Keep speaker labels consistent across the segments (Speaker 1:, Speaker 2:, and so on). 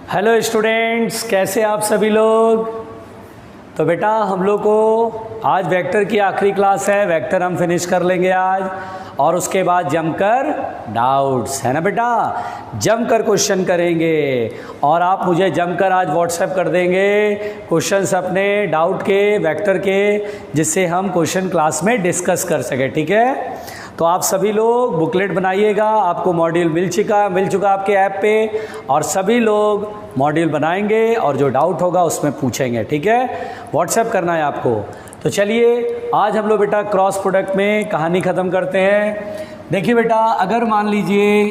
Speaker 1: Hello students, कैसे आप सभी लोग। तो बेटा हम लोग को आज वेक्टर की आखिरी क्लास है। वेक्टर हम फिनिश कर लेंगे आज, और उसके बाद जमकर डाउट्स है ना बेटा, जमकर क्वेश्चन करेंगे। और आप मुझे जमकर आज व्हाट्सएप कर देंगे क्वेश्चंस अपने डाउट के, वेक्टर के, जिससे हम क्वेश्चन क्लास में डिस्कस कर सकें। ठीक है, तो आप सभी लोग बुकलेट बनाइएगा। आपको मॉड्यूल मिल चुका आपके ऐप पे, और सभी लोग मॉड्यूल बनाएंगे और जो डाउट होगा उसमें पूछेंगे। ठीक है, व्हाट्सएप करना है आपको। तो चलिए आज हम लोग बेटा क्रॉस प्रोडक्ट में कहानी ख़त्म करते हैं। देखिए बेटा, अगर मान लीजिए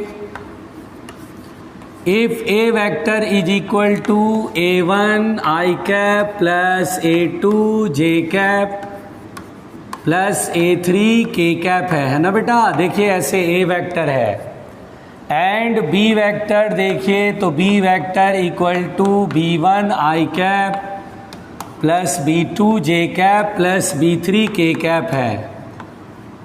Speaker 1: if a vector is equal to a1 i cap plus a2 j cap plus a3 k cap है ना बेटा। देखिए ऐसे a वेक्टर है एंड b वेक्टर, देखिए तो b vector equal to b1 i cap plus b2 j cap plus b3 k cap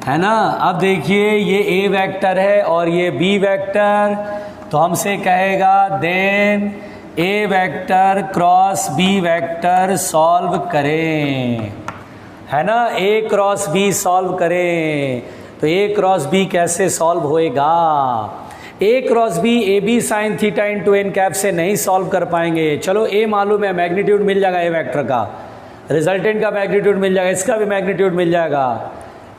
Speaker 1: है ना। अब देखिए ये a वेक्टर है और ये b वेक्टर, तो हमसे कहेगा then a vector cross b vector solve करें, है ना। a क्रॉस b सॉल्व करें, तो a क्रॉस b कैसे सॉल्व होएगा। a cross b A B sine theta into N cap से नहीं सॉल्व कर पाएंगे। चलो a मालूम है, मैग्नीट्यूड मिल जाएगा a वेक्टर का, रिजल्टेंट का मैग्नीट्यूड मिल जाएगा, इसका भी मैग्नीट्यूड मिल जाएगा,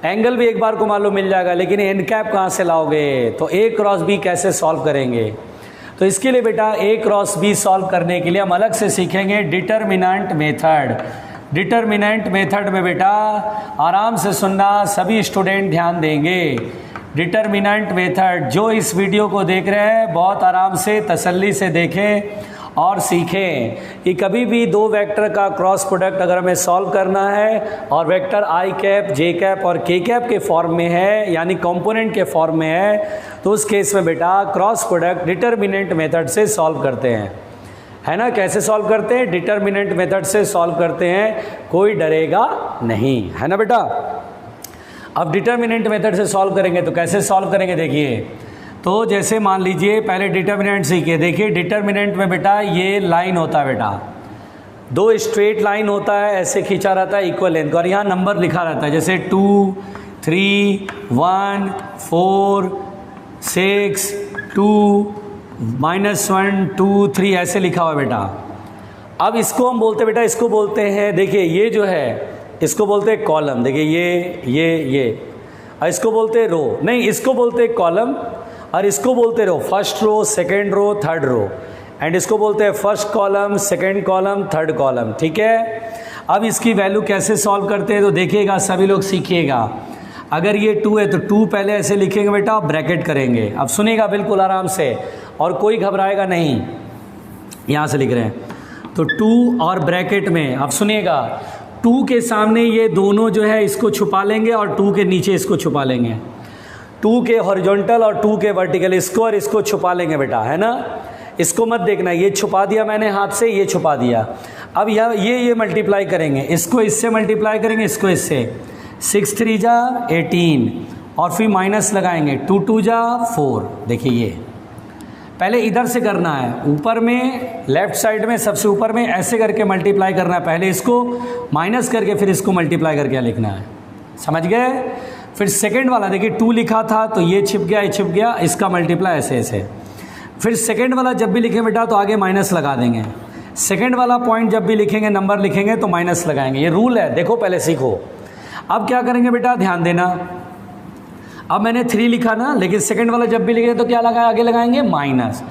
Speaker 1: एंगल भी एक बार को मालूम मिल जाएगा, लेकिन एन कैप कहाँ से लाओगे। तो a क्रॉस b कैसे सॉल्व करेंगे। तो इसके लिए बेटा a क्रॉस b सॉल्व करने के लिए हम अलग से सीखेंगे डिटर्मिनेंट मेथड। डिटर्मिनेंट मेथड में बेटा आराम से सुनना, सभी स्टूडेंट ध्यान देंगे। डिटर्मिनेंट मेथड जो इस वीडियो को देख रहे हैं बहुत आराम से तसल्ली से देखें और सीखें कि कभी भी दो वेक्टर का क्रॉस प्रोडक्ट अगर हमें सॉल्व करना है और वेक्टर आई कैप जे कैप और के कैप के फॉर्म में है, यानी कंपोनेंट के फॉर्म में है, तो उस केस में बेटा क्रॉस प्रोडक्ट डिटर्मिनेंट मेथड से सॉल्व करते हैं, है ना। कैसे सॉल्व करते हैं, डिटर्मिनेंट मेथड से सॉल्व करते हैं, कोई डरेगा नहीं, है ना बेटा। अब डिटर्मिनेंट मेथड से सॉल्व करेंगे तो कैसे सॉल्व करेंगे, देखिए। तो जैसे मान लीजिए पहले डिटर्मिनेंट सीखिए। देखिए डिटर्मिनेंट में बेटा ये लाइन होता है बेटा, दो स्ट्रेट लाइन होता है, ऐसे खींचा रहता है इक्वल लेंथ, और यहाँ नंबर लिखा रहता है जैसे 2 3 1 4 6 2 -1 2 3 ऐसे लिखा हुआ बेटा। अब इसको हम बोलते बेटा, इसको बोलते हैं, देखिए ये जो है इसको बोलते हैं कॉलम। देखिए ये और इसको बोलते हैं रो, नहीं इसको बोलते हैं कॉलम, और इसको बोलते row, first row second row third row, and इसको बोलते हैं first column second column third column. ठीक है, अब इसकी वैल्यू कैसे सॉल्व करते हैं तो देखिएगा, सभी लोग सीखिएगा। अगर ये 2 है तो 2 पहले ऐसे लिखेंगे बेटा, ब्रैकेट करेंगे। अब सुनिएगा बिल्कुल आराम से, और कोई घबराएगा नहीं। यहाँ से लिख रहे हैं तो 2 और ब्रैकेट में, अब सुनिएगा 2 के सामने ये दोनों जो है इसको छुपा लेंगे और 2 के नीचे इसको छुपा लेंगे। 2 के हॉरिजॉन्टल और 2 के वर्टिकल, इसको और इसको छुपा लेंगे बेटा, है ना। इसको मत देखना, ये छुपा दिया मैंने हाथ से, ये छुपा दिया। अब ये मल्टीप्लाई करेंगे, इसको इससे मल्टीप्लाई करेंगे, इसको इससे, 6 3 जा 18, और फिर माइनस लगाएंगे, 2 2 जा 4। देखिए ये पहले इधर से करना है, ऊपर में लेफ्ट साइड में सबसे ऊपर में ऐसे करके मल्टीप्लाई करना है, पहले इसको माइनस करके फिर इसको मल्टीप्लाई करके लिखना है, समझ गए। फिर सेकंड वाला देखिए 2 लिखा था तो ये छिप गया, ये छिप गया, इसका मल्टीप्लाई ऐसे ऐसे। फिर सेकंड वाला जब भी लिखें बेटा तो आगे माइनस लगा देंगे। सेकंड वाला पॉइंट जब भी लिखेंगे, नंबर लिखेंगे तो माइनस लगाएंगे, ये रूल है, देखो पहले सीखो। अब क्या करेंगे बेटा, ध्यान देना। अब मैंने 3 लिखा ना, लेकिन सेकंड वाला जब भी लिखे तो क्या लगा, आगे लगाएंगे माइनस।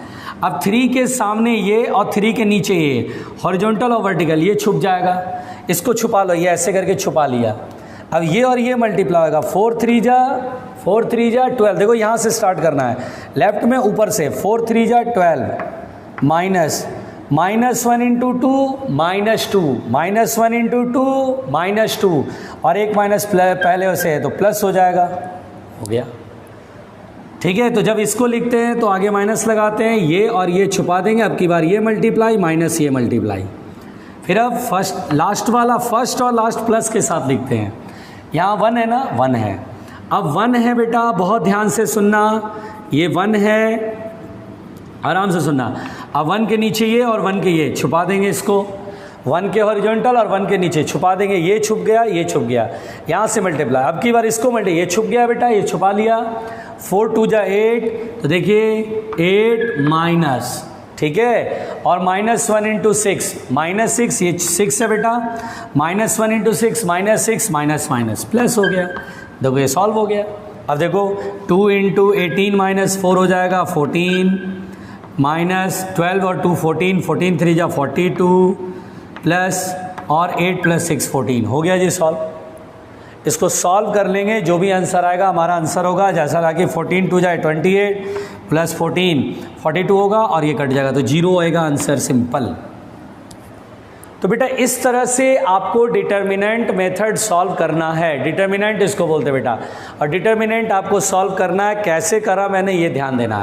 Speaker 1: अब 3 के सामने ये और 3 के नीचे ये, हॉरिजॉन्टल और वर्टिकल, ये छुप जाएगा, इसको छुपा लो, ये ऐसे करके छुपा लिया। अब ये और ये मल्टीप्लाई होगा, 4 3 जा 12। देखो यहाँ से स्टार्ट करना है, लेफ्ट में ऊपर से, 4 3 जा 12 माइनस -1 इंटू 2 -2 -1 इंटू 2 -2, और एक माइनस पहले से है तो प्लस हो जाएगा, हो गया। ठीक है, तो जब इसको लिखते हैं तो आगे माइनस लगाते हैं, ये और ये छुपा देंगे। अब की बार ये मल्टीप्लाई माइनस ये मल्टीप्लाई, फिर अब लास्ट वाला फर्स्ट और लास्ट प्लस के साथ लिखते हैं। यहाँ 1 है ना, 1 है। अब 1 है बेटा, बहुत ध्यान से सुनना, ये 1 है, आराम से सुनना। अब 1 के नीचे ये और 1 के ये छुपा देंगे इसको, 1 के हॉरिजॉन्टल और 1 के नीचे छुपा देंगे, ये छुप गया, ये छुप गया, यहाँ से मल्टीप्लाई। अब की बार इसको मल्टीप्लाई, ये छुप गया बेटा, ये छुपा लिया, 4 2 जा 8, तो देखिए 8 माइनस, ठीक है, और -1 इंटू 6, -6, ये 6 है बेटा, -1 इंटू 6, -6 माइनस माइनस प्लस हो गया। देखो ये सॉल्व हो गया। अब देखो 2 इंटू 18 -4 हो जाएगा 14, -12 और 2 14, 14 3 जा 42 प्लस और 8 + 6 14 हो गया जी सॉल्व। इसको सॉल्व कर लेंगे, जो भी आंसर आएगा हमारा आंसर होगा। जैसा लगा 14 2 जाए 28 प्लस 14 42 होगा और ये कट जाएगा तो 0 आएगा आंसर, सिंपल। तो बेटा इस तरह से आपको डिटर्मिनेंट मेथड सॉल्व करना है। डिटर्मिनेंट इसको बोलते हैं बेटा, और डिटर्मिनेंट आपको सॉल्व करना है। कैसे करा मैंने, ये ध्यान देना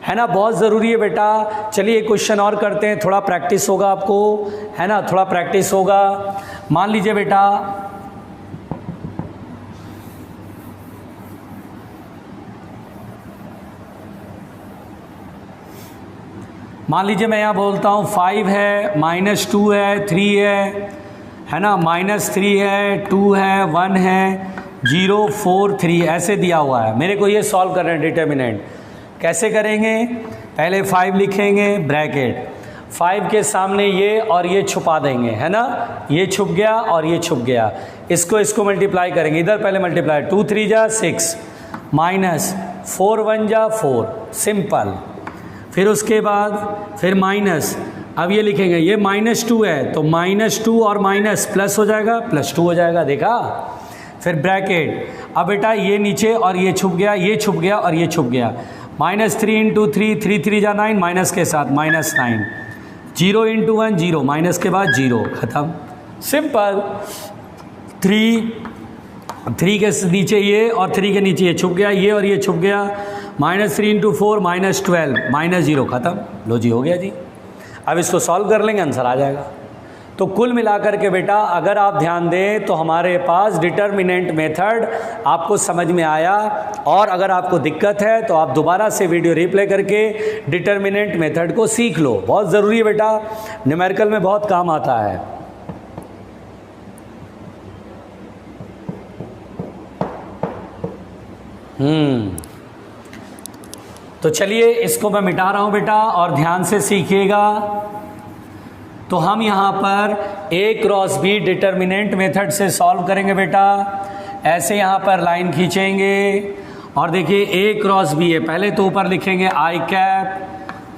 Speaker 1: है ना, बहुत ज़रूरी है बेटा। चलिए एक क्वेश्चन और करते हैं, थोड़ा प्रैक्टिस होगा आपको, है ना, थोड़ा प्रैक्टिस होगा। मान लीजिए बेटा मैं यहाँ बोलता हूँ 5 है, -2 है, 3 है ना, -3 है, 2 है, 1 है, 0 4 3 ऐसे दिया हुआ है। मेरे को ये सॉल्व करना है डिटर्मिनेंट। कैसे करेंगे, पहले 5 लिखेंगे ब्रैकेट, 5 के सामने ये और ये छुपा देंगे, है ना, ये छुप गया और ये छुप गया, इसको मल्टीप्लाई करेंगे। इधर पहले मल्टीप्लाई, 2 3 जा 6 माइनस 4 1 जा 4, सिंपल। फिर उसके बाद फिर माइनस, अब ये लिखेंगे, ये -2 है तो -2 और माइनस प्लस हो जाएगा, +2 हो जाएगा, देखा। फिर ब्रैकेट, अब बेटा ये नीचे और ये छुप गया, ये छुप गया और ये छुप गया, -3 इंटू 3, 3 3 जा 9, माइनस के साथ -9, 0 इंटू 1 0, माइनस के बाद 0, ख़त्म, सिंपल। 3 के नीचे ये और 3 के नीचे ये छुप गया, ये और ये छुप गया, -3 इंटू 4 -12, -0, ख़त्म। लो जी, हो गया जी। अब इसको सॉल्व कर लेंगे, आंसर आ जाएगा। तो कुल मिलाकर के बेटा अगर आप ध्यान दें तो हमारे पास डिटर्मिनेंट मेथड आपको समझ में आया। और अगर आपको दिक्कत है तो आप दोबारा से वीडियो रिप्ले करके डिटर्मिनेंट मेथड को सीख लो, बहुत ज़रूरी है बेटा, न्यूमेरिकल में बहुत काम आता है। तो चलिए इसको मैं मिटा रहा हूँ बेटा और ध्यान से सीखिएगा। तो हम यहाँ पर A cross B determinant method से सॉल्व करेंगे बेटा। ऐसे यहाँ पर लाइन खींचेंगे और देखिए A क्रॉस B है, पहले तो ऊपर लिखेंगे I कैप,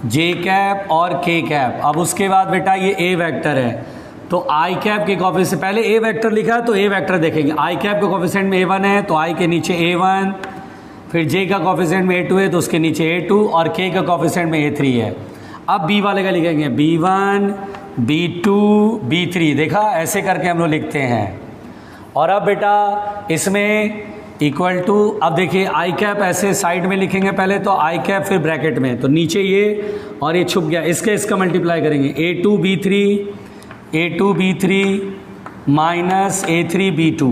Speaker 1: J कैप और K कैप। अब उसके बाद बेटा ये A वेक्टर है तो I कैप के कोफिशिएंट, पहले A वेक्टर लिखा है तो A वेक्टर देखेंगे, I कैप के कोफिशिएंट में A1 है तो I के नीचे A1, फिर J का कोफिशिएंट में A2 है तो उसके नीचे A2 और K का कोफिशिएंट में A3 है। अब B वाले का लिखेंगे B1 B2 B3, देखा ऐसे करके हम लोग लिखते हैं। और अब बेटा इसमें इक्वल टू, अब देखिए आई कैप ऐसे साइड में लिखेंगे, पहले तो आई कैप फिर ब्रैकेट में, तो नीचे ये और ये छुप गया, इसका मल्टीप्लाई करेंगे A2 B3 minus A3 B2।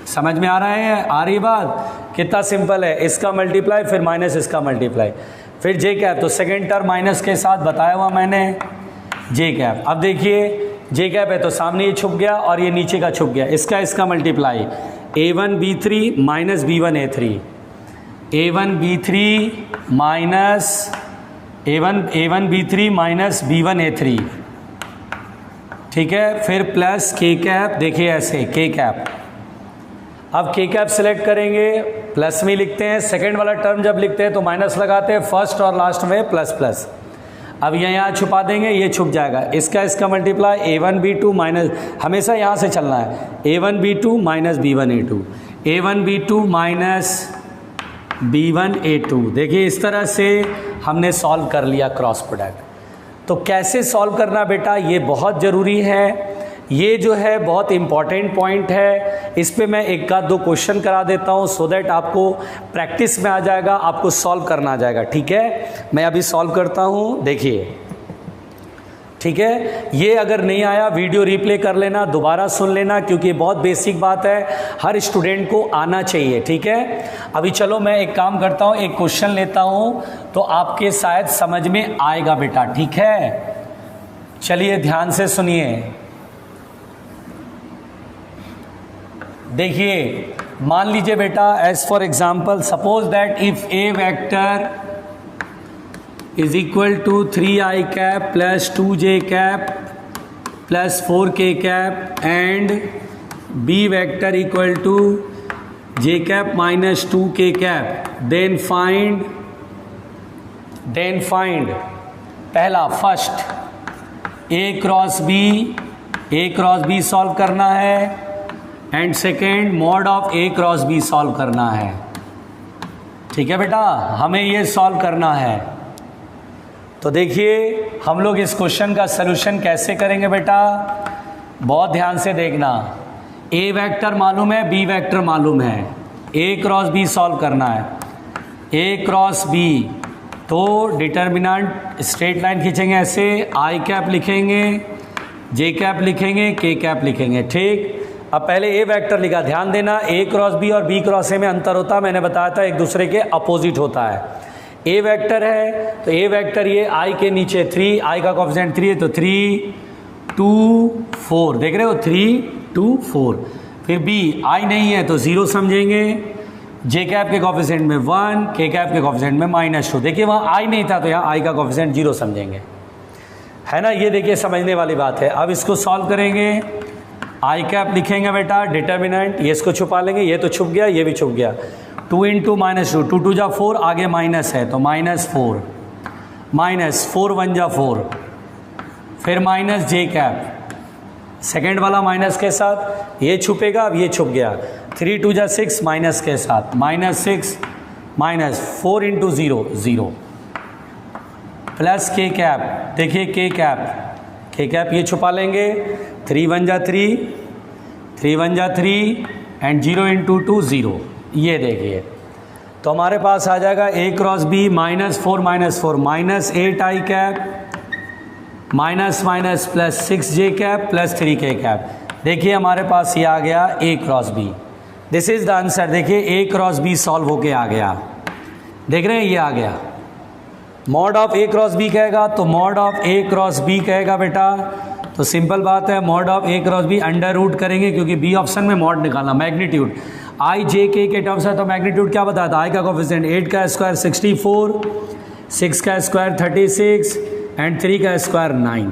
Speaker 1: समझ में आ रहा है, आ रही बात, कितना सिंपल है। इसका मल्टीप्लाई फिर माइनस इसका मल्टीप्लाई, फिर जे कैप, तो सेकेंड टर्म माइनस के साथ बताया हुआ मैंने जे कैप। अब देखिए जे कैप है तो सामने ये छुप गया और ये नीचे का छुप गया, इसका multiply A1 B3 minus B1 A3, A1 B3 minus A1 B3 minus B1 A3, ठीक है। फिर प्लस के कैप, देखिए ऐसे के कैप। अब के कैप सेलेक्ट करेंगे, प्लस में लिखते हैं, सेकेंड वाला टर्म जब लिखते हैं तो माइनस लगाते हैं, फर्स्ट और लास्ट में प्लस प्लस। अब यहाँ छुपा देंगे, ये छुप जाएगा, इसका मल्टीप्लाई A1 B2 माइनस, हमेशा यहाँ से चलना है, A1 B2 minus B1 A2, A1 B2 minus B1 A2। देखिए इस तरह से हमने सॉल्व कर लिया क्रॉस प्रोडक्ट। तो कैसे सॉल्व करना बेटा, ये बहुत ज़रूरी है, ये जो है बहुत इम्पॉर्टेंट पॉइंट है। इस पे मैं एक आध दो क्वेश्चन करा देता हूँ सो दैट आपको प्रैक्टिस में आ जाएगा, आपको सॉल्व करना आ जाएगा, ठीक है। मैं अभी सॉल्व करता हूँ, देखिए ठीक है, ये अगर नहीं आया वीडियो रिप्ले कर लेना, दोबारा सुन लेना, क्योंकि बहुत बेसिक बात है, हर स्टूडेंट को आना चाहिए। ठीक है, अभी चलो मैं एक काम करता हूँ, एक क्वेश्चन लेता हूँ तो आपके शायद समझ में आएगा बेटा। ठीक है, चलिए ध्यान से सुनिए। देखिए, मान लीजिए बेटा, as for example suppose that if a vector is equal to 3i cap plus 2j cap plus 4k cap and b vector equal to j cap minus 2k cap, then find पहला first a cross b solve करना है and second mod of a cross b solve करना है। ठीक है बेटा, हमें ये सॉल्व करना है। तो देखिए हम लोग इस क्वेश्चन का सलूशन कैसे करेंगे बेटा, बहुत ध्यान से देखना। ए वेक्टर मालूम है, बी वेक्टर मालूम है, ए क्रॉस बी सॉल्व करना है। ए क्रॉस बी, तो डिटर्मिनेंट स्ट्रेट लाइन खींचेंगे ऐसे, आई कैप लिखेंगे, जे कैप लिखेंगे, के कैप लिखेंगे। ठीक, अब पहले ए वेक्टर लिखा, ध्यान देना ए क्रॉस बी और बी क्रॉस ए में अंतर होता है, मैंने बताया था, एक दूसरे के अपोजिट होता है। ए वेक्टर है तो ए वेक्टर ये आई के नीचे 3, आई का कोएफिशिएंट 3 है तो 3 2 4, देख रहे हो 3 2 4। फिर बी आई नहीं है तो 0 समझेंगे, जे कैप के कोएफिशिएंट में 1, के कैप के कोएफिशिएंट में -2। देखिए वहाँ आई नहीं था तो यहाँ आई का कोएफिशिएंट 0 समझेंगे, है ना। ये देखिए समझने वाली बात है। अब इसको सॉल्व करेंगे, आई कैप लिखेंगे बेटा, डिटर्मिनेंट, ये इसको छुपा लेंगे, ये तो छुप गया, ये भी छुप गया। 2 इंटू -2, 2 2 जा 4, आगे माइनस है तो -4, -4 1 जा 4, फिर माइनस जे कैप, सेकेंड वाला माइनस के साथ, ये छुपेगा, अब ये छुप गया। 3 2 जा 6 माइनस के साथ, -6 -4 इंटू 0 0, प्लस के कैप, देखिए के कैप ये छुपा लेंगे, 3 1 जा 3, 3 1 जा 3 एंड 0 इंटू 2 0। ये देखिए तो हमारे पास आ जाएगा A cross B -4 -8 I cap minus plus 6 J cap plus 3 K cap. देखिए हमारे पास ये आ गया A cross B, this is the answer. देखिए ए क्रॉस बी सॉल्व होके आ गया, देख रहे हैं ये आ गया। Mod of A cross B कहेगा तो mod of A cross B कहेगा बेटा, तो सिंपल बात है, mod of A cross B under root करेंगे क्योंकि बी ऑप्शन में मॉड निकालना, magnitude I J K terms है तो मैग्नीट्यूड क्या बताया था, आई का कोएफिशिएंट 8 का स्क्वायर 64, 6 का स्क्वायर 36 एंड 3 का स्क्वायर 9।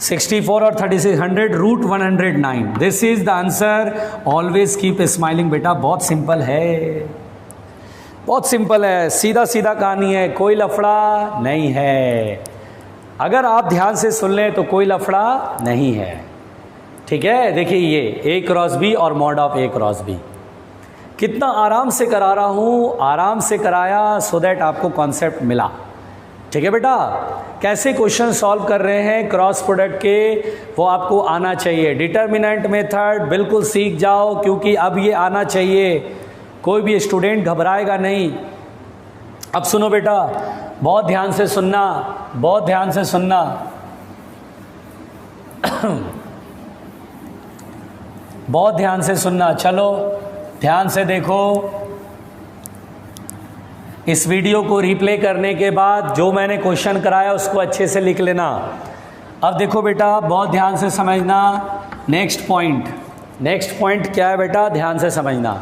Speaker 1: 64 और 36 100 root 109, this is the answer. Always keep smiling बेटा, बहुत सिंपल है, बहुत सिंपल है, सीधा सीधा कहानी है, कोई लफड़ा नहीं है। अगर आप ध्यान से सुन लें तो कोई लफड़ा नहीं है। ठीक है, देखिए ये ए क्रॉस बी और mod of A cross B कितना आराम से करा रहा हूँ, आराम से कराया सो दैट आपको कॉन्सेप्ट मिला। ठीक है बेटा, कैसे क्वेश्चन सॉल्व कर रहे हैं क्रॉस प्रोडक्ट के, वो आपको आना चाहिए। डिटर्मिनेंट मेथड बिल्कुल सीख जाओ क्योंकि अब ये आना चाहिए, कोई भी स्टूडेंट घबराएगा नहीं। अब सुनो बेटा, बहुत ध्यान से सुनना, बहुत ध्यान से सुनना। बहुत ध्यान से सुनना, चलो ध्यान से देखो। इस वीडियो को रिप्ले करने के बाद जो मैंने क्वेश्चन कराया उसको अच्छे से लिख लेना। अब देखो बेटा, बहुत ध्यान से समझना। नेक्स्ट पॉइंट क्या है बेटा, ध्यान से समझना।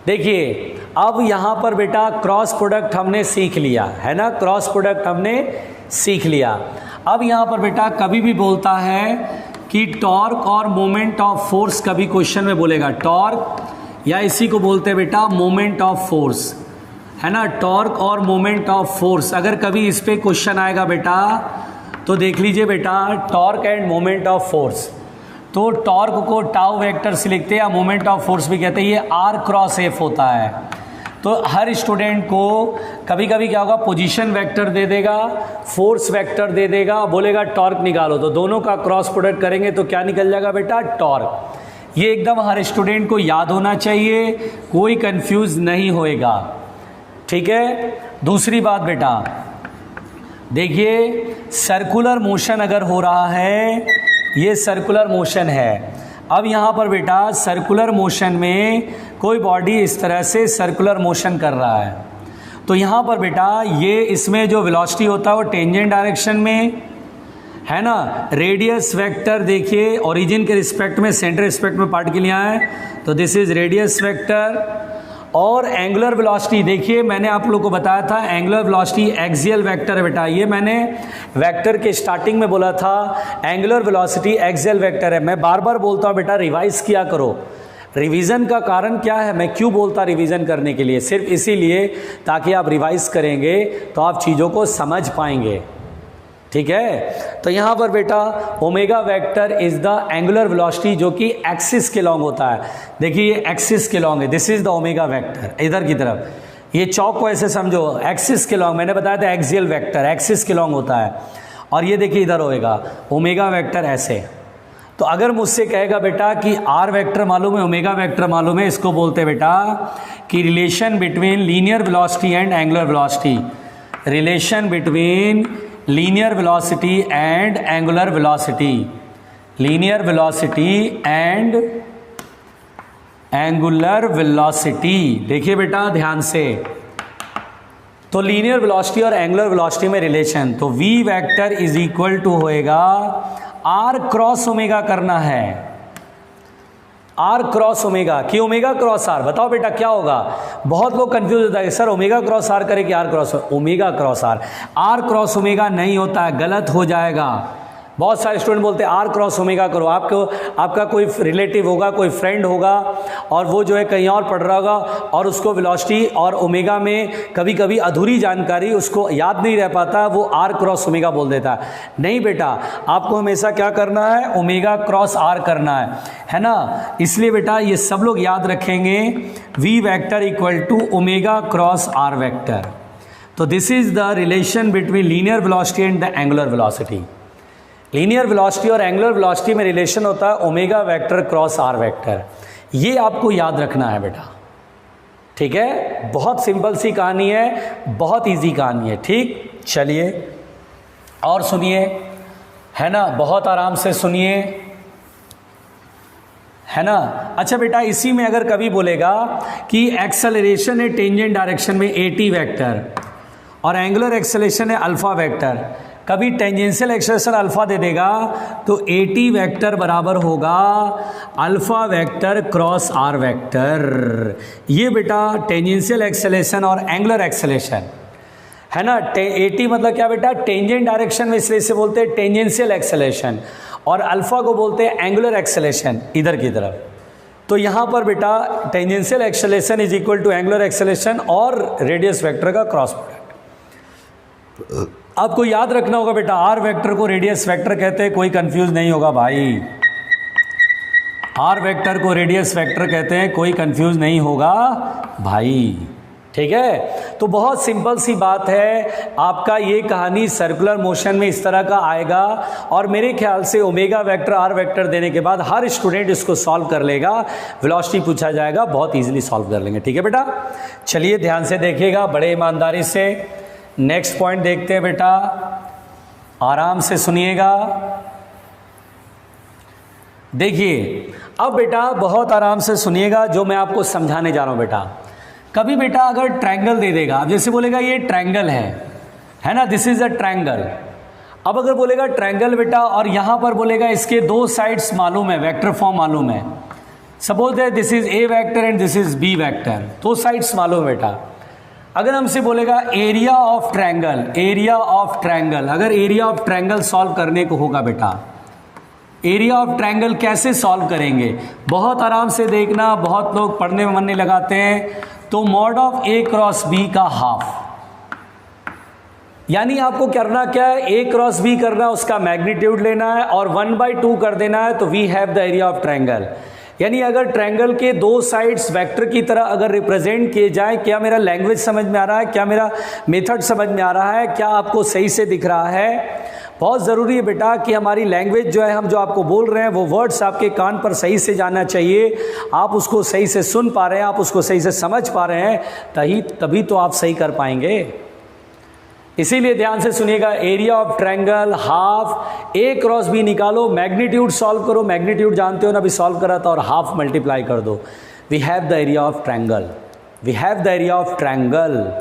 Speaker 1: देखिए अब यहाँ पर बेटा क्रॉस प्रोडक्ट हमने सीख लिया है ना, क्रॉस प्रोडक्ट हमने सीख लिया। अब यहाँ पर बेटा कभी भी बोलता है कि टॉर्क और मोमेंट ऑफ फोर्स, कभी क्वेश्चन में बोलेगा टॉर्क या इसी को बोलते हैं बेटा मोमेंट ऑफ फोर्स, है ना, टॉर्क और मोमेंट ऑफ फोर्स। अगर कभी इस पे क्वेश्चन आएगा बेटा तो देख लीजिए बेटा, torque end moment of force, तो टॉर्क को टाउ वेक्टर से लिखते हैं या मोमेंट ऑफ फोर्स भी कहते हैं, ये आर क्रॉस एफ होता है। तो हर स्टूडेंट को कभी कभी क्या होगा, पोजीशन वेक्टर दे देगा, फोर्स वेक्टर दे देगा, बोलेगा टॉर्क निकालो, तो दोनों का क्रॉस प्रोडक्ट करेंगे तो क्या निकल जाएगा बेटा, टॉर्क। ये एकदम हर स्टूडेंट को याद होना चाहिए, कोई कंफ्यूज नहीं होएगा। ठीक है, दूसरी बात बेटा, देखिए सर्कुलर मोशन अगर हो रहा है, ये सर्कुलर मोशन है। अब यहाँ पर बेटा सर्कुलर मोशन में कोई बॉडी इस तरह से सर्कुलर मोशन कर रहा है, तो यहाँ पर बेटा ये इसमें जो वेलोसिटी होता है वो टेंजेंट डायरेक्शन में है ना। रेडियस वेक्टर देखिए ओरिजिन के रिस्पेक्ट में, सेंटर रिस्पेक्ट में पार्ट के लिए है, तो दिस इज रेडियस वेक्टर। और एंगुलर वेलोसिटी देखिए मैंने आप लोगों को बताया था एंगुलर वेलोसिटी एक्सियल वेक्टर है बेटा, ये मैंने वेक्टर के स्टार्टिंग में बोला था एंगुलर वेलोसिटी एक्सियल वेक्टर है। मैं बार बार बोलता हूँ बेटा रिवाइज किया करो। रिवीजन का कारण क्या है, मैं क्यों बोलता रिवीजन करने के लिए, सिर्फ इसीलिए ताकि आप रिवाइज करेंगे तो आप चीज़ों को समझ पाएंगे, ठीक है। तो यहाँ पर बेटा omega vector is the angular velocity जो कि एक्सिस के लॉन्ग होता है। देखिए ये एक्सिस के लॉन्ग है, this is the omega vector. इधर की तरफ ये चौक को ऐसे समझो, एक्सिस के लॉन्ग, मैंने बताया था एक्सियल वेक्टर एक्सिस के लॉन्ग होता है। और ये देखिए इधर होएगा ओमेगा वेक्टर ऐसे। तो अगर मुझसे कहेगा बेटा कि आर वेक्टर मालूम है, ओमेगा वेक्टर मालूम है, इसको बोलते हैं बेटा कि relation between linear velocity and angular velocity. Relation between linear velocity and angular velocity, linear velocity and angular velocity. देखिए बेटा ध्यान से, तो लीनियर वेलोसिटी और एंगुलर वेलोसिटी में रिलेशन, तो v vector is equal to होएगा r क्रॉस ओमेगा करना है, r क्रॉस ओमेगा कि ओमेगा क्रॉस r। बताओ बेटा क्या होगा, बहुत लोग कंफ्यूज होता है सर ओमेगा क्रॉस r करे कि r cross omega cross r। r cross omega नहीं होता है, गलत हो जाएगा। बहुत सारे स्टूडेंट बोलते हैं आर क्रॉस ओमेगा करो। आपका कोई रिलेटिव होगा, कोई फ्रेंड होगा और वो जो है कहीं और पढ़ रहा होगा और उसको वेलोसिटी और ओमेगा में कभी कभी अधूरी जानकारी उसको याद नहीं रह पाता, वो आर क्रॉस ओमेगा बोल देता है। नहीं बेटा, आपको हमेशा क्या करना है, ओमेगा क्रॉस आर करना है ना। इसलिए बेटा ये सब लोग याद रखेंगे V vector equal to omega cross R vector. तो this is the relation between linear velocity and the angular velocity. Linear velocity और एंगुलर वेलोसिटी में रिलेशन होता है omega vector cross R vector. ये आपको याद रखना है बेटा, ठीक है। बहुत सिंपल सी कहानी है, बहुत इजी कहानी है, ठीक। चलिए और सुनिए, है ना, बहुत आराम से सुनिए, है ना। अच्छा बेटा इसी में अगर कभी बोलेगा कि एक्सेलरेशन है टेंजेंट डायरेक्शन में एटी वेक्टर और एंगुलर एक्सेलरेशन है अल्फा वेक्टर, कभी टेंजेंशियल एक्सेलरेशन अल्फा दे देगा तो एटी वेक्टर बराबर होगा alpha vector cross R vector. ये बेटा टेंजेंशियल एक्सेलरेशन और एंगुलर एक्सेलरेशन है ना। एटी मतलब क्या बेटा, टेंजेंट डायरेक्शन में, इसलिए इसे बोलते हैं टेंजेंशियल एक्सेलरेशन, और अल्फा को बोलते हैं एंगुलर एक्सेलरेशन इधर की तरफ। तो यहाँ पर बेटा tangential acceleration is equal to angular acceleration और रेडियस वेक्टर का क्रॉस प्रोडक्ट। आपको याद रखना होगा बेटा आर वेक्टर को रेडियस वेक्टर कहते हैं, कोई कंफ्यूज नहीं होगा भाई। आर वेक्टर को रेडियस वेक्टर कहते हैं, कोई कंफ्यूज नहीं होगा भाई, ठीक है। तो बहुत सिंपल सी बात है, आपका ये कहानी सर्कुलर मोशन में इस तरह का आएगा और मेरे ख्याल से ओमेगा वेक्टर आर वेक्टर देने के बाद हर स्टूडेंट इसको सॉल्व कर लेगा। वेलोसिटी पूछा जाएगा, बहुत इजीली सॉल्व कर लेंगे, ठीक है बेटा। चलिए ध्यान से देखिएगा, बड़े ईमानदारी से। नेक्स्ट पॉइंट देखते हैं बेटा, आराम से सुनिएगा। देखिए अब बेटा बहुत आराम से सुनिएगा जो मैं आपको समझाने जा रहा हूं बेटा। कभी बेटा अगर ट्रायंगल दे देगा, अब जैसे बोलेगा ये ट्रायंगल है ना, दिस इज अ ट्रायंगल। अब अगर बोलेगा ट्रायंगल बेटा और यहां पर बोलेगा इसके दो साइड्स मालूम है, वेक्टर फॉर्म मालूम है, suppose that this is A vector and this is B vector, दो साइड्स मालूम है बेटा। अगर हमसे बोलेगा area of triangle, area of triangle, अगर एरिया ऑफ ट्रायंगल सॉल्व करने को होगा बेटा, एरिया ऑफ ट्रायंगल कैसे सॉल्व करेंगे, बहुत आराम से देखना, बहुत लोग पढ़ने में मन नहीं लगाते हैं। तो mod of A cross B का हाफ, यानी आपको करना क्या है, ए क्रॉस बी करना, उसका मैग्नीट्यूड लेना है और 1/2 कर देना है, तो we have the area of triangle. यानी अगर ट्रायंगल के दो साइड्स वेक्टर की तरह अगर रिप्रेजेंट किए जाए, क्या मेरा लैंग्वेज समझ में आ रहा है, क्या मेरा मेथड समझ में आ रहा है, क्या आपको सही से दिख रहा है। बहुत ज़रूरी है बेटा कि हमारी लैंग्वेज जो है, हम जो आपको बोल रहे हैं वो वर्ड्स आपके कान पर सही से जाना चाहिए, आप उसको सही से सुन पा रहे हैं, आप उसको सही से समझ पा रहे हैं, तभी तो आप सही कर पाएंगे। इसीलिए ध्यान से सुनिएगा, area of triangle half A cross B निकालो, मैग्नीट्यूड सॉल्व करो, मैग्नीट्यूड जानते हो ना, अभी सॉल्व करा था, और हाफ मल्टीप्लाई कर दो, we have the area of triangle, we have the area of triangle.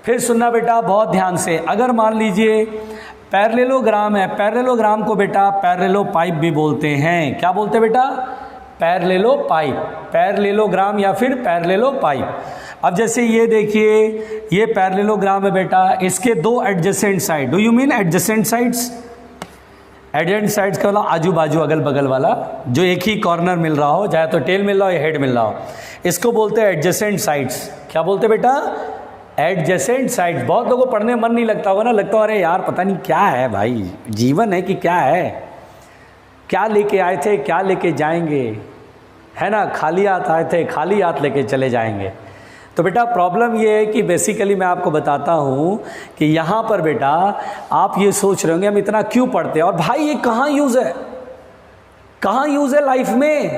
Speaker 1: फिर सुनना बेटा बहुत ध्यान से, अगर मान लीजिए पैरेललोग्राम है, पैरेललोग्राम को बेटा पैरेललो पाइप भी बोलते हैं, क्या बोलते हैं बेटा, पैरेललो पाइप, पैरेललोग्राम या फिर पैरेललो पाइप। अब जैसे ये देखिए, ये पैरेललोग्राम है बेटा, इसके दो adjacent side, do you mean adjacent sides, adjacent sides का मतलब आजू बाजू अगल बगल वाला, जो एक ही कॉर्नर मिल रहा हो, चाहे तो टेल मिल रहा हो या हेड मिल रहा हो, इसको बोलते हैं एडजेसेंट साइड्स। क्या बोलते हैं बेटा, एडजेसेंट साइड्स। बहुत लोगों को पढ़ने मन नहीं लगता होगा ना, लगता है अरे यार पता नहीं क्या है भाई, जीवन है कि क्या है, क्या लेके आए थे क्या लेके जाएंगे, है ना, खाली हाथ आए थे खाली हाथ लेके चले जाएंगे। तो बेटा प्रॉब्लम ये है कि बेसिकली मैं आपको बताता हूँ कि यहाँ पर बेटा आप ये सोच रहे होंगे हम इतना क्यों पढ़ते हैं, और भाई ये कहाँ यूज़ है, कहाँ यूज़ है लाइफ में,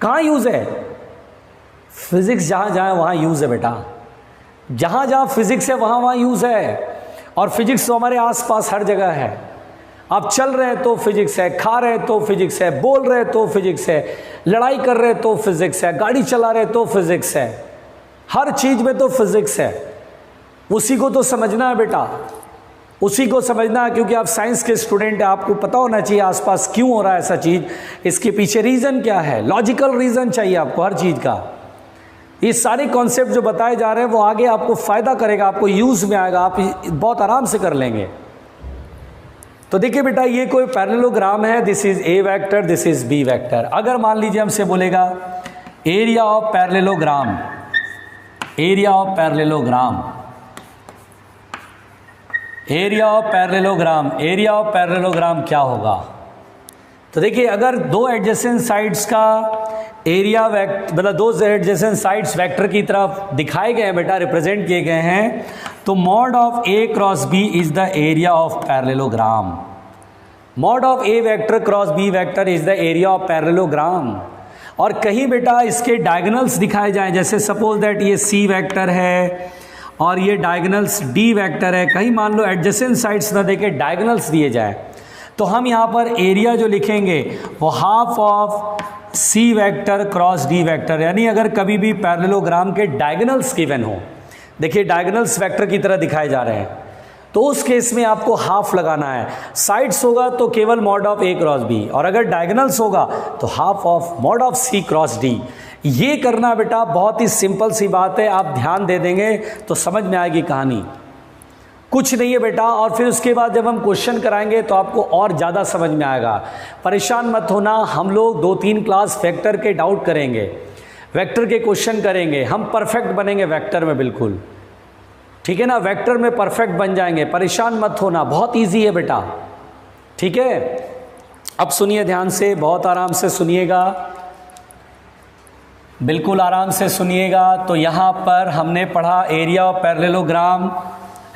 Speaker 1: कहाँ यूज़ है, फिजिक्स जहाँ जहाँ वहाँ यूज़ है बेटा, जहाँ जहाँ फिजिक्स है वहाँ वहाँ यूज़ है। और फिजिक्स तो हमारे आसपास हर जगह है, आप चल रहे हैं तो फिजिक्स है, खा रहे हैं तो फिजिक्स है, बोल रहे हैं तो फिजिक्स है, लड़ाई कर रहे हैं तो फिजिक्स है, गाड़ी चला रहे हैं तो फिजिक्स है, हर चीज़ में तो फिजिक्स है। उसी को तो समझना है बेटा, उसी को समझना है, क्योंकि आप साइंस के स्टूडेंट हैं, आपको पता होना चाहिए आसपास क्यों हो रहा है ऐसा चीज़, इसके पीछे रीज़न क्या है, लॉजिकल रीज़न चाहिए आपको हर चीज़ का। ये सारे कॉन्सेप्ट जो बताए जा रहे हैं वो आगे आपको फ़ायदा करेगा, आपको यूज़ में आएगा, आप बहुत आराम से कर लेंगे। तो देखिए बेटा ये कोई पैरेललोग्राम है, this is A vector, this is B vector. अगर मान लीजिए हमसे बोलेगा area of parallelogram, area of parallelogram, area of parallelogram, area of parallelogram क्या होगा। तो देखिए अगर दो एडजेसेंट साइड्स का एरिया मतलब दो एडजेसेंट साइड्स वेक्टर की तरफ दिखाए गए हैं बेटा, रिप्रेजेंट किए गए हैं, तो mod of A cross B is the area of parallelogram, mod of A vector cross B vector is the area of parallelogram. और कहीं बेटा इसके डायगोनल्स दिखाए जाएं, जैसे सपोज दैट ये सी वेक्टर है और ये डायगोनल्स डी वेक्टर है, कहीं मान लो एडजेसेंट साइड्स ना देके डायगोनल्स दिए जाए, तो हम यहाँ पर एरिया जो लिखेंगे वो half of C vector cross D vector, यानी अगर कभी भी पैरेललोग्राम के डायगोनल्स गिवन हो, देखिए डायगोनल्स वेक्टर की तरह दिखाए जा रहे हैं, तो उस केस में आपको हाफ लगाना है। साइड्स होगा तो केवल mod of A cross B, और अगर डायगोनल्स होगा तो half of mod of C cross D. ये करना बेटा बहुत ही सिंपल सी बात है, आप ध्यान दे देंगे तो समझ में आएगी कहानी, कुछ नहीं है बेटा। और फिर उसके बाद जब हम क्वेश्चन कराएंगे तो आपको और ज़्यादा समझ में आएगा, परेशान मत होना। हम लोग 2-3 क्लास वेक्टर के डाउट करेंगे, वेक्टर के क्वेश्चन करेंगे, हम परफेक्ट बनेंगे वेक्टर में, बिल्कुल ठीक है ना, वेक्टर में परफेक्ट बन जाएंगे, परेशान मत होना, बहुत इजी है बेटा, ठीक है। अब सुनिए ध्यान से, बहुत आराम से सुनिएगा, बिल्कुल आराम से सुनिएगा। तो यहाँ पर हमने पढ़ा एरिया ऑफ पैरेललोग्राम,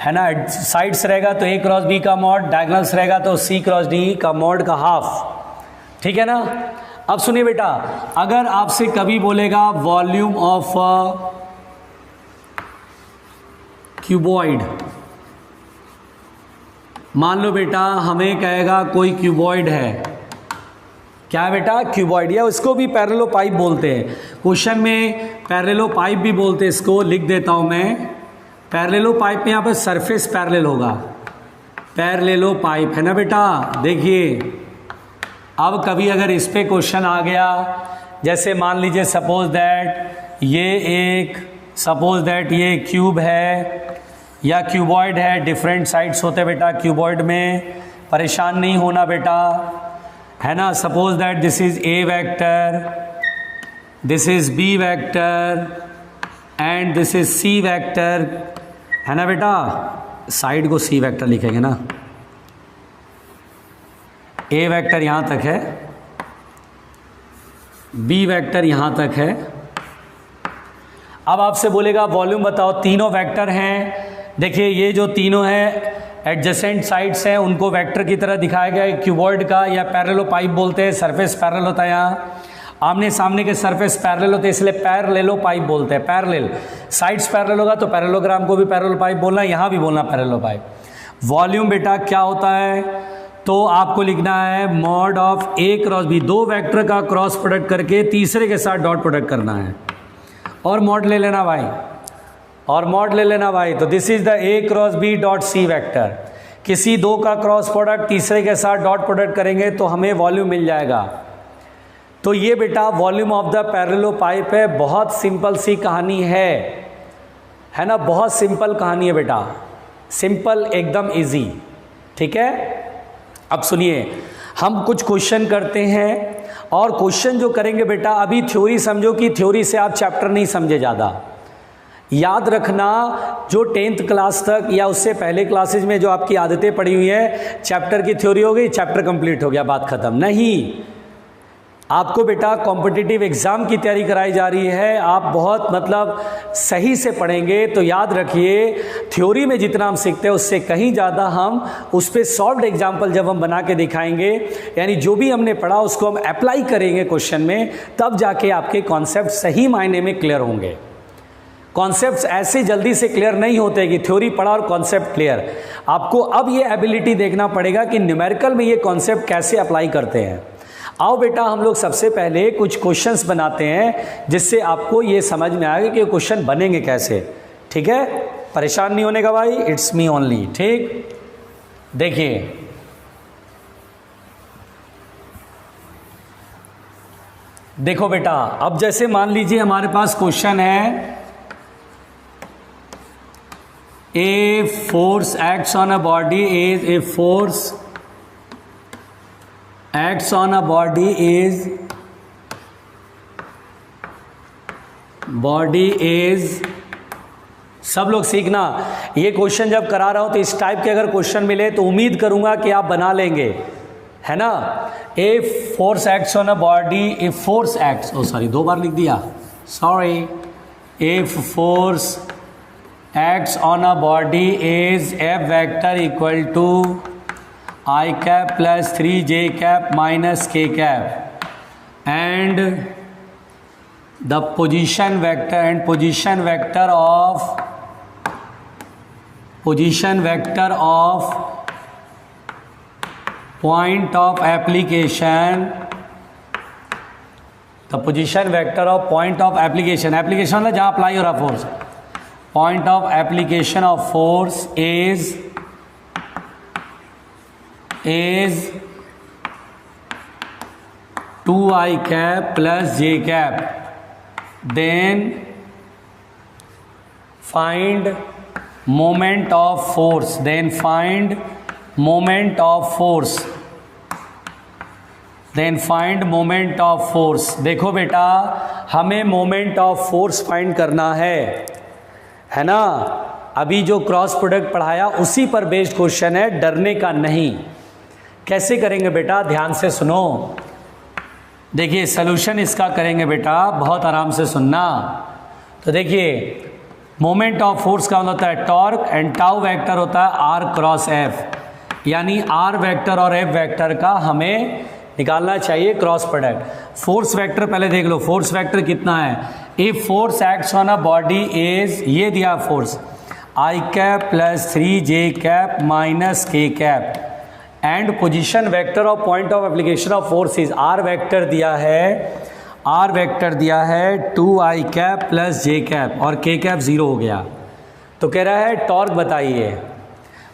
Speaker 1: है ना, साइड्स रहेगा तो ए क्रॉस बी का मॉड, डायगोनल्स रहेगा तो सी क्रॉस डी का मॉड का हाफ, ठीक है ना। अब सुनिए बेटा, अगर आपसे कभी बोलेगा वॉल्यूम ऑफ क्यूबॉइड, मान लो बेटा हमें कहेगा कोई क्यूबॉइड है, क्या है बेटा, क्यूबॉइड, या उसको भी पैरेललो पाइप बोलते हैं, क्वेश्चन में पैरेललो पाइप भी बोलते हैं, इसको लिख देता हूं मैं। पैरेललो पाइप में यहाँ पर सरफेस पैरेलल होगा, पैरेललो पाइप है ना बेटा। देखिए अब कभी अगर इस पे क्वेश्चन आ गया, जैसे मान लीजिए सपोज दैट ये क्यूब है या क्यूबॉइड है, डिफरेंट साइड्स होते हैं बेटा क्यूबॉइड में, परेशान नहीं होना बेटा, है ना। Suppose that this is A vector, this is B vector and this is C vector, है ना बेटा। साइड को सी वेक्टर लिखेंगे ना, ए वेक्टर यहां तक है, बी वेक्टर यहां तक है। अब आपसे बोलेगा वॉल्यूम बताओ, तीनों वेक्टर हैं, देखिए ये जो तीनों हैं एडजेसेंट साइड्स हैं, उनको वेक्टर की तरह दिखाया गया है क्यूबॉइड का, या पैरेललो पाइप बोलते हैं, सरफेस पैरेलल होता है, यहाँ आमने सामने के सरफेस पैरेलल होते हैं, इसलिए पैरेललो पाइप बोलते हैं, पैरेलल। साइड्स पैरेलल होगा तो पैरेललोग्राम को भी पैरेलल पाइप बोलना, यहाँ भी बोलना पैरेललो पाइप। वॉल्यूम बेटा क्या होता है, तो आपको लिखना है mod of A cross B, दो वेक्टर का क्रॉस प्रोडक्ट करके तीसरे के साथ डॉट प्रोडक्ट करना है और मॉड ले लेना भाई, और मॉड ले लेना भाई। तो this is the A cross B dot C vector, किसी दो का क्रॉस प्रोडक्ट तीसरे के साथ डॉट प्रोडक्ट करेंगे तो हमें वॉल्यूम मिल जाएगा। तो ये बेटा वॉल्यूम ऑफ द पैरेललोपाइप है, बहुत सिंपल सी कहानी है ना, बहुत सिंपल कहानी है बेटा, सिंपल एकदम इजी, ठीक है। अब सुनिए, हम कुछ क्वेश्चन करते हैं, और क्वेश्चन जो करेंगे बेटा, अभी थ्योरी समझो कि थ्योरी से आप चैप्टर नहीं समझे ज़्यादा। याद रखना, जो 10th क्लास तक या उससे पहले क्लासेज में जो आपकी आदतें पड़ी हुई है, चैप्टर की थ्योरी हो गई, चैप्टर कंप्लीट हो गया, बात खत्म। नहीं, आपको बेटा कॉम्पिटिटिव एग्ज़ाम की तैयारी कराई जा रही है, आप बहुत मतलब सही से पढ़ेंगे तो याद रखिए, थ्योरी में जितना हम सीखते हैं उससे कहीं ज़्यादा हम उस पर सॉल्व्ड एग्जाम्पल जब हम बना के दिखाएंगे, यानी जो भी हमने पढ़ा उसको हम अप्लाई करेंगे क्वेश्चन में, तब जाके आपके कॉन्सेप्ट सही मायने में क्लियर होंगे। कॉन्सेप्ट्स ऐसे जल्दी से क्लियर नहीं होते कि थ्योरी पढ़ा और कॉन्सेप्ट क्लियर। आपको अब ये एबिलिटी देखना पड़ेगा कि न्यूमेरिकल में ये कॉन्सेप्ट कैसे अप्लाई करते हैं। आओ बेटा, हम लोग सबसे पहले कुछ क्वेश्चंस बनाते हैं जिससे आपको ये समझ में आएगा कि क्वेश्चन बनेंगे कैसे, ठीक है। परेशान नहीं होने का भाई, इट्स मी ओनली, ठीक। देखिए, देखो बेटा, अब जैसे मान लीजिए हमारे पास क्वेश्चन है, A force acts on a body is a force acts on a body is सब लोग सीखना, ये क्वेश्चन जब करा रहा हूं तो इस टाइप के अगर क्वेश्चन मिले तो उम्मीद करूंगा कि आप बना लेंगे, है ना। A force acts on a body, a force acts, oh sorry 2 बार लिख दिया, sorry. A force acts on a body is F vector equal to I cap plus 3j cap minus k cap, and the position vector of point of application, the position vector of point of application मतलब जहाँ apply हो रहा force, point of application of force is 2I cap plus j cap, then find moment of force, देखो बेटा, हमें moment of force find करना है ना। अभी जो क्रॉस प्रोडक्ट पढ़ाया उसी पर बेस्ड क्वेश्चन है, डरने का नहीं। कैसे करेंगे बेटा, ध्यान से सुनो। देखिए, सॉल्यूशन इसका करेंगे बेटा, बहुत आराम से सुनना। तो देखिए, मोमेंट ऑफ फोर्स का होता है टॉर्क, एंड टाउ वेक्टर होता है आर क्रॉस एफ, यानी आर वेक्टर और एफ वेक्टर का हमें निकालना चाहिए क्रॉस प्रोडक्ट। फोर्स वेक्टर पहले देख लो, फोर्स वेक्टर कितना है। If force acts on a body is, ये दिया force I cap plus 3j cap minus k cap, and position vector of point of application of force is R vector दिया है 2I cap plus j cap, और k cap 0 हो गया। तो कह रहा है टॉर्क बताइए।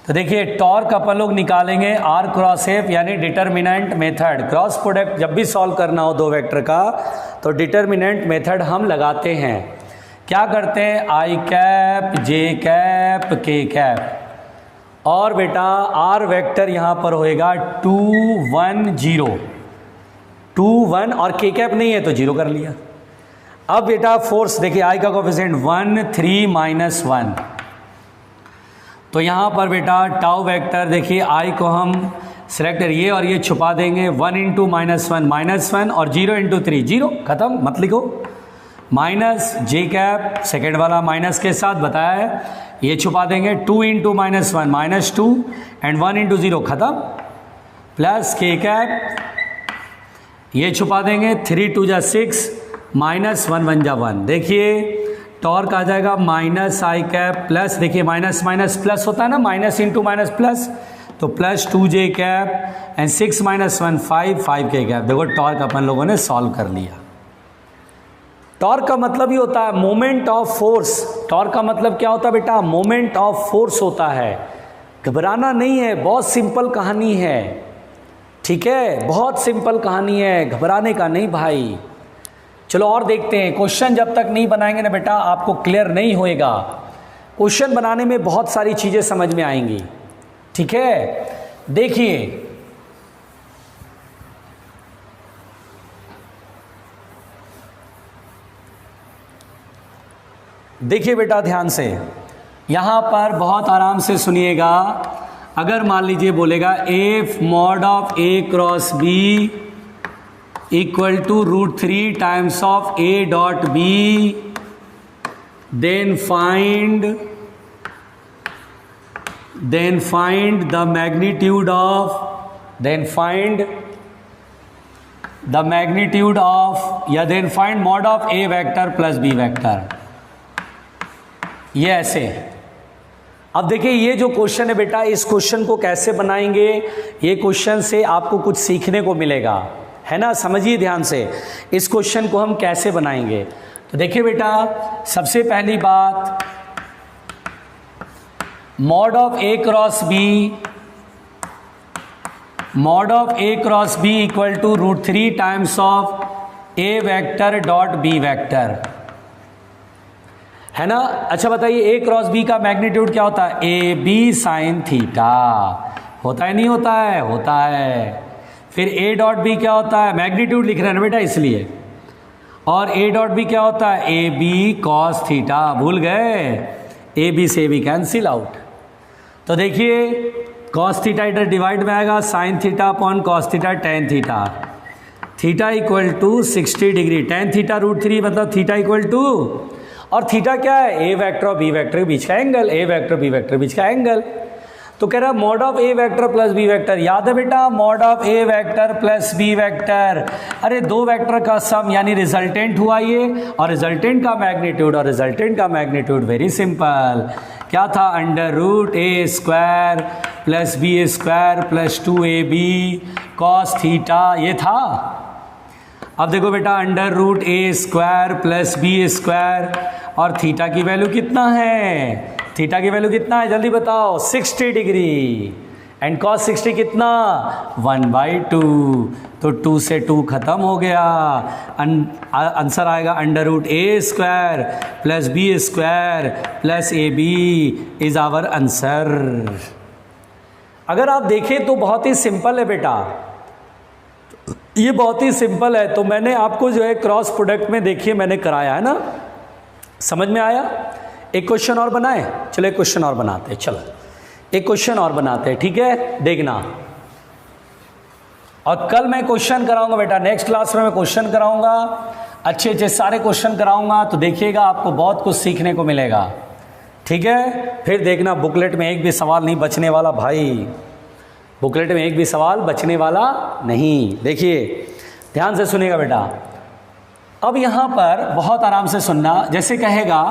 Speaker 1: तो देखिए, टॉर्क अपन लोग निकालेंगे आर क्रॉस एफ, यानी डिटर्मिनेंट मेथड। क्रॉस प्रोडक्ट जब भी सॉल्व करना हो दो वेक्टर का तो डिटर्मिनेंट मेथड हम लगाते हैं। क्या करते हैं, आई कैप जे कैप के कैप, और बेटा आर वेक्टर यहाँ पर होएगा 2 1 0, 2 1, और के कैप नहीं है तो 0 कर लिया। अब बेटा फोर्स देखिए, आई का कोफिशिएंट 1 3 -1, तो यहाँ पर बेटा टाउ वेक्टर देखिए, आई को हम सेलेक्ट करिए और ये छुपा देंगे। 1 × -1 और 0 × 3 0, खत्म, मत लिखो। माइनस जे कैप सेकेंड वाला माइनस के साथ बताया है, ये छुपा देंगे। 2 × -1 -2 एंड 1 × 0, खत्म। प्लस के कैप ये छुपा देंगे। 3 2 जा 6 -1 1 जा 1। देखिए टॉर्क आ जाएगा माइनस आई कैप प्लस, देखिए माइनस माइनस प्लस होता है ना, माइनस इंटू माइनस प्लस, तो plus 2j cap and 6 minus 1 5 5k cap. देखो टॉर्क अपन लोगों ने सॉल्व कर लिया। टॉर्क का मतलब ही होता है मोमेंट ऑफ फोर्स। टॉर्क का मतलब क्या होता है बेटा? मोमेंट ऑफ फोर्स होता है। घबराना नहीं है, बहुत सिंपल कहानी है, ठीक है, बहुत सिंपल कहानी है, घबराने का नहीं भाई। चलो और देखते हैं। क्वेश्चन जब तक नहीं बनाएंगे ना बेटा आपको क्लियर नहीं होएगा। क्वेश्चन बनाने में बहुत सारी चीजें समझ में आएंगी, ठीक है। देखिए देखिए बेटा ध्यान से, यहां पर बहुत आराम से सुनिएगा। अगर मान लीजिए बोलेगा if mod of A cross B equal to √3 times of A dot B, then find the magnitude of या then find mod of A vector plus B vector. ये ऐसे। अब देखिए ये जो क्वेश्चन है बेटा, इस क्वेश्चन को कैसे बनाएंगे, ये क्वेश्चन से आपको कुछ सीखने को मिलेगा, है ना। समझिए ध्यान से, इस क्वेश्चन को हम कैसे बनाएंगे। तो देखिए बेटा, सबसे पहली बात, mod of A cross B equal to √3 times of A vector dot B vector, है ना। अच्छा बताइए ए क्रॉस बी का मैग्नीट्यूड क्या होता है? A B sine theta. होता है नहीं होता है? होता है। फिर ए डॉट बी क्या होता है? मैग्नीट्यूड लिख रहे हैं ना बेटा इसलिए। और ए डॉट बी क्या होता है? A B cos theta. भूल गए? ए बी से भी कैंसिल आउट। तो देखिए कॉस थीटा इधर डिवाइड में आएगा, sine theta upon cos theta tan theta, theta equal to 60 degree, tan theta √3 मतलब थीटा इक्वल टू, और थीटा क्या है? ए वेक्टर और बी वेक्टर के बीच का angle, A vector B vector के बीच का एंगल। तो कह रहा mod of A vector plus B vector, याद है बेटा mod of A vector plus B vector, अरे दो वेक्टर का सम यानी रिजल्टेंट हुआ ये, और रिजल्टेंट का मैग्नीट्यूड, और रिजल्टेंट का मैग्नीट्यूड वेरी सिंपल क्या था? √a² plus b² plus 2ab cos theta, ये था। अब देखो बेटा √a² प्लस b² और थीटा की वैल्यू कितना है? थीटा की वैल्यू कितना है जल्दी बताओ? 60 डिग्री। एंड कॉस 60 कितना? 1/2। तो 2 से 2 खत्म हो गया। आंसर आएगा √a² plus b² plus ab is our answer. अगर आप देखें तो बहुत ही सिंपल है बेटा, ये बहुत ही सिंपल है। तो मैंने आपको जो है क्रॉस प्रोडक्ट में देखिए मैंने कराया है ना, समझ में आया? एक क्वेश्चन और बनाए, चलो एक क्वेश्चन और बनाते हैं, चलो एक क्वेश्चन और बनाते हैं, ठीक है, देखना। और कल मैं क्वेश्चन कराऊंगा बेटा, नेक्स्ट क्लास में मैं क्वेश्चन कराऊंगा, अच्छे अच्छे सारे क्वेश्चन कराऊंगा, तो देखिएगा आपको बहुत कुछ सीखने को मिलेगा, ठीक है। फिर देखना बुकलेट में एक भी सवाल नहीं बचने वाला भाई, बुकलेट में एक भी सवाल बचने वाला नहीं। देखिए ध्यान से सुनिएगा बेटा। अब यहाँ पर बहुत आराम से सुनना, जैसे कहेगा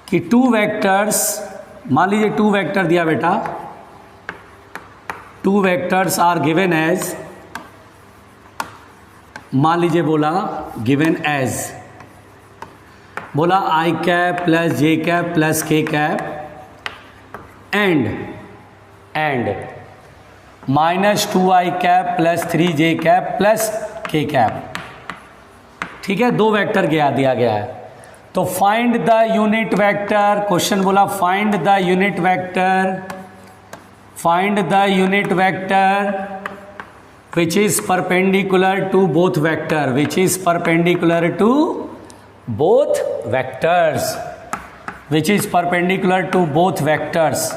Speaker 1: कि 2 वेक्टर्स, मान लीजिए 2 वेक्टर दिया बेटा, 2 वेक्टर्स आर गिवन एज, मान लीजिए बोला गिवन एज, बोला i cap plus j cap plus k cap and -2i cap plus 3j cap plus k cap, ठीक है। 2 वेक्टर दिया गया है। तो find the unit vector, question बोला find the unit vector which is perpendicular to both vector, which is perpendicular to both vectors, which is perpendicular to both vectors.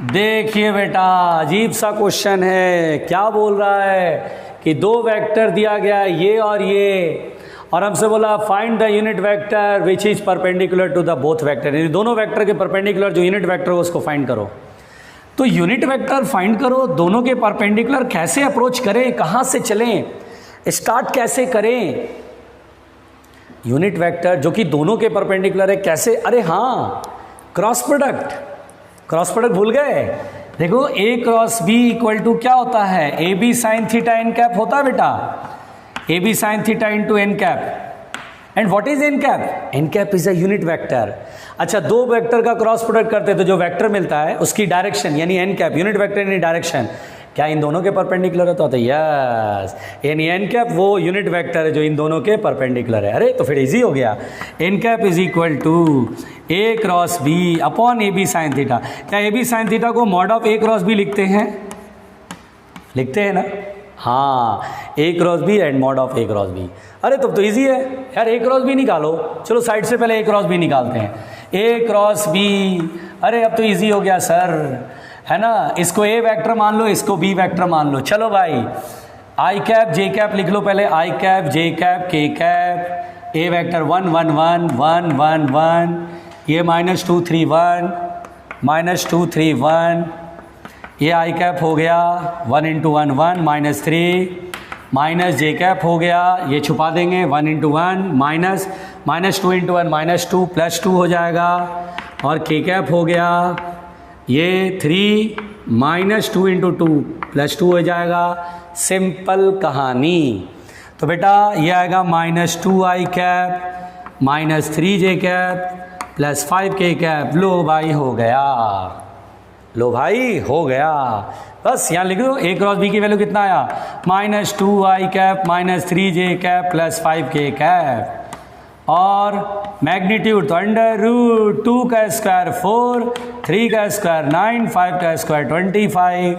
Speaker 1: देखिए बेटा अजीब सा क्वेश्चन है, क्या बोल रहा है कि 2 वेक्टर दिया गया है ये, और हमसे बोला find the unit vector which is perpendicular to the both vector, यानी दोनों वेक्टर के परपेंडिकुलर जो यूनिट वेक्टर हो उसको फाइंड करो। तो यूनिट वेक्टर फाइंड करो, दोनों के परपेंडिकुलर कैसे अप्रोच करें, कहाँ से चलें, स्टार्ट कैसे करें, यूनिट वेक्टर जो कि दोनों के परपेंडिकुलर है, कैसे? अरे हाँ, क्रॉस प्रोडक्ट, क्रॉस प्रोडक्ट भूल गए? देखो A cross B equal to क्या होता है? A B sine theta N cap होता है बेटा, A B sine theta into N cap. And what is N cap? N cap is a unit vector. अच्छा, दो वेक्टर का क्रॉस प्रोडक्ट करते तो जो वेक्टर मिलता है उसकी डायरेक्शन यानी एन कैप, यूनिट वेक्टर यानी डायरेक्शन, क्या इन दोनों के परपेंडिकुलर होता है? यस, यानी एन कैप वो यूनिट वेक्टर है जो इन दोनों के परपेंडिकुलर है। अरे तो फिर इजी हो गया, N cap is equal to A cross B upon A B sine theta. क्या ए बी साइन थीटा को mod of A cross B लिखते हैं? लिखते हैं ना? हाँ, A cross B and mod of A cross B. अरे तब तो इजी है यार, ए क्रॉस बी निकालो। चलो साइड से पहले ए क्रॉस बी निकालते हैं, ए क्रॉस बी। अरे अब तो इजी हो गया सर, है ना? इसको ए वेक्टर मान लो, इसको बी वेक्टर मान लो। चलो भाई, आई कैप जे कैप लिख लो पहले, आई कैप जे कैप के कैप, ए वेक्टर 1 1 1 1 1 1, ये -2 3 1 -2 3 1, ये आई कैप हो गया 1 × 1 1 -3, माइनस जे कैप हो गया, ये छुपा देंगे 1 × 1 माइनस -2 × 1 -2 +2 हो जाएगा, और के कैप हो गया ये 3 -2 × 2 +2 हो जाएगा। सिंपल कहानी। तो बेटा ये आएगा -2 आई कैप -3 जे कैप +5 के कैप। लो भाई हो गया, लो भाई हो गया। बस यहाँ लिख दो, ए क्रॉस बी की वैल्यू कितना आया? -2 आई कैप -3 जे कैप +5 के कैप, और मैग्नीट्यूड तो √2 का स्क्वायर 4, 3 का स्क्वायर 9, 5 का स्क्वायर 25।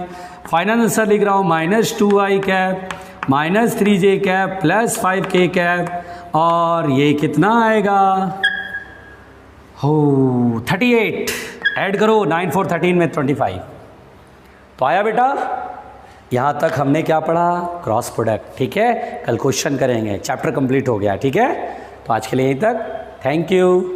Speaker 1: फाइनल आंसर लिख रहा हूँ -2 आई कैप -3 जे कैप +5 के कैप, और ये कितना आएगा? हो 38। ऐड करो 9 4 13 में 25। तो आया बेटा? यहाँ तक हमने क्या पढ़ा? Cross product. ठीक है, कल क्वेश्चन करेंगे, चैप्टर कंप्लीट हो गया। ठीक है, तो आज के लिए यहीं तक। Thank you.